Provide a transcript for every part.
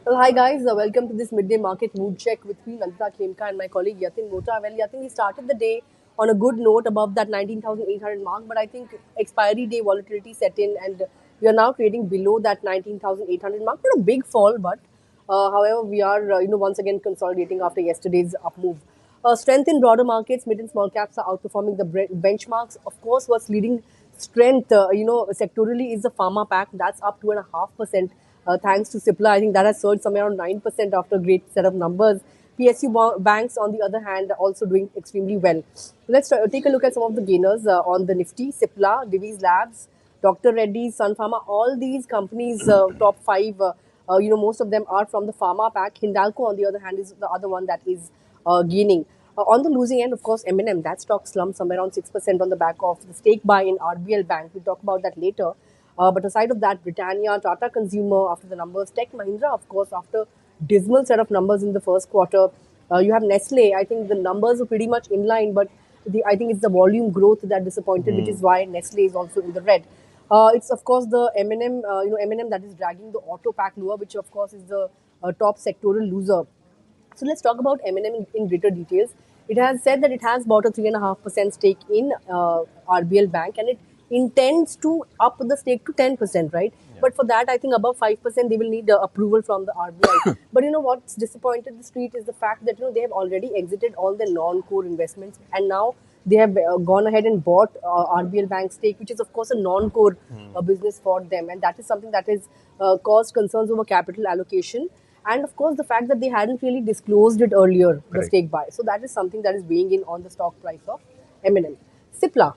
Well, hi guys, welcome to this midday market mood check with me, Nandita, Khemka, and my colleague Yatin, Mota. Well, Yatin, we started the day on a good note above that 19,800 mark, but I think expiry day volatility set in, and we are now trading below that 19,800 mark. Not a big fall, but however, we are once again consolidating after yesterday's up move. Strength in broader markets, mid and small caps are outperforming the benchmarks. Of course, what's leading strength, sectorally is the pharma pack. That's up 2.5%. Thanks to Cipla, I think that has surged somewhere around 9% after a great set of numbers. PSU banks, on the other hand, are also doing extremely well. Let's take a look at some of the gainers on the Nifty. Cipla, Divi's Labs, Dr. Reddy, Sun Pharma, all these companies, top five, most of them are from the pharma pack. Hindalco, on the other hand, is the other one that is gaining. On the losing end, of course, M&M, that stock slumped somewhere around 6% on the back of the stake buy in RBL Bank. We'll talk about that later. But aside of that, Britannia, Tata Consumer after the numbers, Tech Mahindra, of course, after dismal set of numbers in the first quarter. You have Nestle. I think the numbers are pretty much in line, but I think it's the volume growth that disappointed, which is why Nestle is also in the red. It's of course the M&M, M&M that is dragging the auto pack lower, which of course is the top sectoral loser. So let's talk about M&M in greater details. It has said that it has bought a 3.5% stake in RBL Bank, and it intends to up the stake to 10%, right? Yeah. But for that, I think above 5%, they will need approval from the RBI. But what's disappointed the street is the fact that they have already exited all the non-core investments, and now they have gone ahead and bought RBL Bank stake, which is of course a non-core business for them, and that is something that has caused concerns over capital allocation. And of course, the fact that they hadn't really disclosed it earlier, the stake buy. So that is something that is weighing in on the stock price of M&M. Cipla,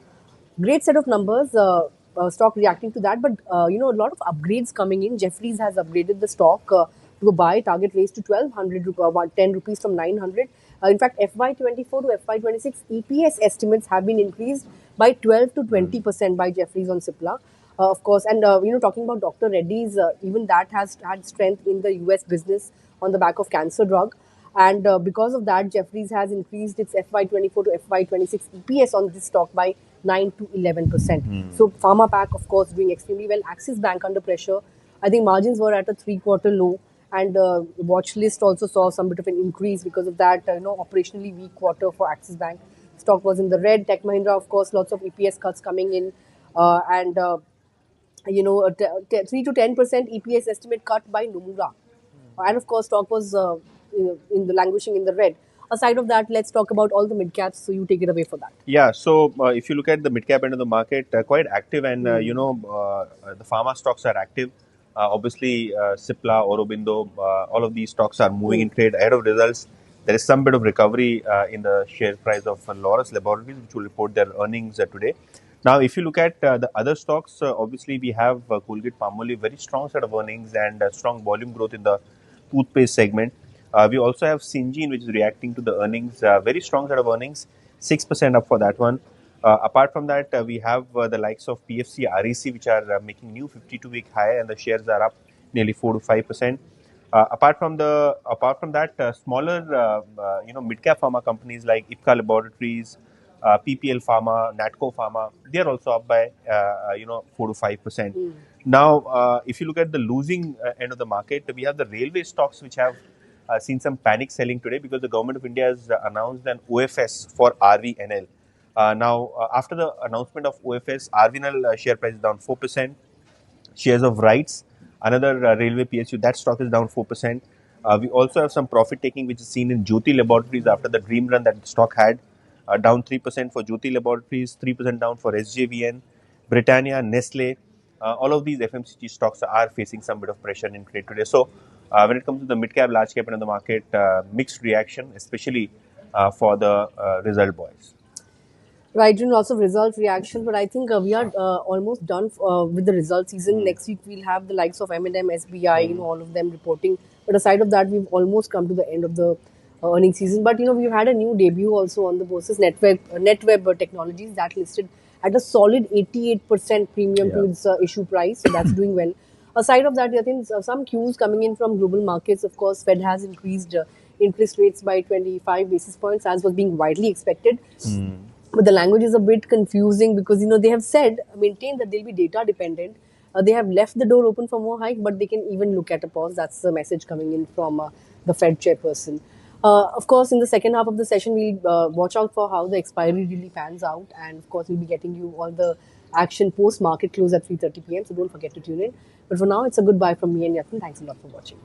great set of numbers, stock reacting to that. But, a lot of upgrades coming in. Jefferies has upgraded the stock to a buy, target raised to 1,200, 10 rupees from 900. In fact, FY24 to FY26 EPS estimates have been increased by 12 to 20% by Jefferies on Cipla. Of course, and talking about Dr. Reddy's, even that has had strength in the US business on the back of cancer drug. And because of that, Jefferies has increased its FY24 to FY26 EPS on this stock by 9 to 11%. So, Pharma Pack, of course, doing extremely well. Axis Bank under pressure. I think margins were at a 3-quarter low, and watch list also saw some bit of an increase because of that, operationally weak quarter for Axis Bank. Stock was in the red. Tech Mahindra, of course, lots of EPS cuts coming in, and 3 to 10% EPS estimate cut by Nomura. And of course, stock was in the languishing in the red. Aside of that, let's talk about all the mid caps. So you take it away for that. Yeah, so if you look at the mid cap end of the market, quite active, and the pharma stocks are active. Obviously, Cipla, Aurobindo, all of these stocks are moving in trade ahead of results. There is some bit of recovery in the share price of Laurus Laboratories, which will report their earnings today. Now, if you look at the other stocks, obviously we have Colgate Palmolive, very strong set of earnings and strong volume growth in the toothpaste segment. We also have Syngene, which is reacting to the earnings, very strong set of earnings, 6% up for that one. Apart from that, we have the likes of PFC, REC, which are making new 52-week high, and the shares are up nearly 4 to 5%. Apart from that, smaller, mid-cap pharma companies like Ipca Laboratories, PPL Pharma, Natco Pharma, they are also up by 4 to 5%. Now, if you look at the losing end of the market, we have the railway stocks which have seen some panic selling today because the government of India has announced an OFS for RVNL. Now, after the announcement of OFS, RVNL share price is down 4%. Shares of rights, another railway PSU, that stock is down 4%. We also have some profit taking which is seen in Jyoti Laboratories after the dream run that the stock had. Down 3% for Jyoti Laboratories, 3% down for SJVN, Britannia, Nestle. All of these FMCG stocks are facing some bit of pressure in trade today. So, when it comes to the mid-cap, large-cap end of the market, mixed reaction, especially for the result boys. Right, lots of result reaction, but I think we are almost done with the result season. Next week we'll have the likes of M&M, SBI, all of them reporting. But aside of that, we've almost come to the end of the earnings season. But we've had a new debut also on the bourses, NetWeb Technologies, that listed at a solid 88% premium to its issue price. So that's doing well. Aside of that, I think some cues coming in from global markets. Of course, Fed has increased interest rates by 25 basis points, as was being widely expected. But the language is a bit confusing because, they have maintained that they'll be data dependent. They have left the door open for more hike, but they can even look at a pause. That's the message coming in from the Fed chairperson. Of course, in the second half of the session, we'll watch out for how the expiry really pans out, and of course, we'll be getting you all the action post market close at 3:30 p.m. So don't forget to tune in. But for now, it's a goodbye from me and Yatin. Thanks a lot for watching.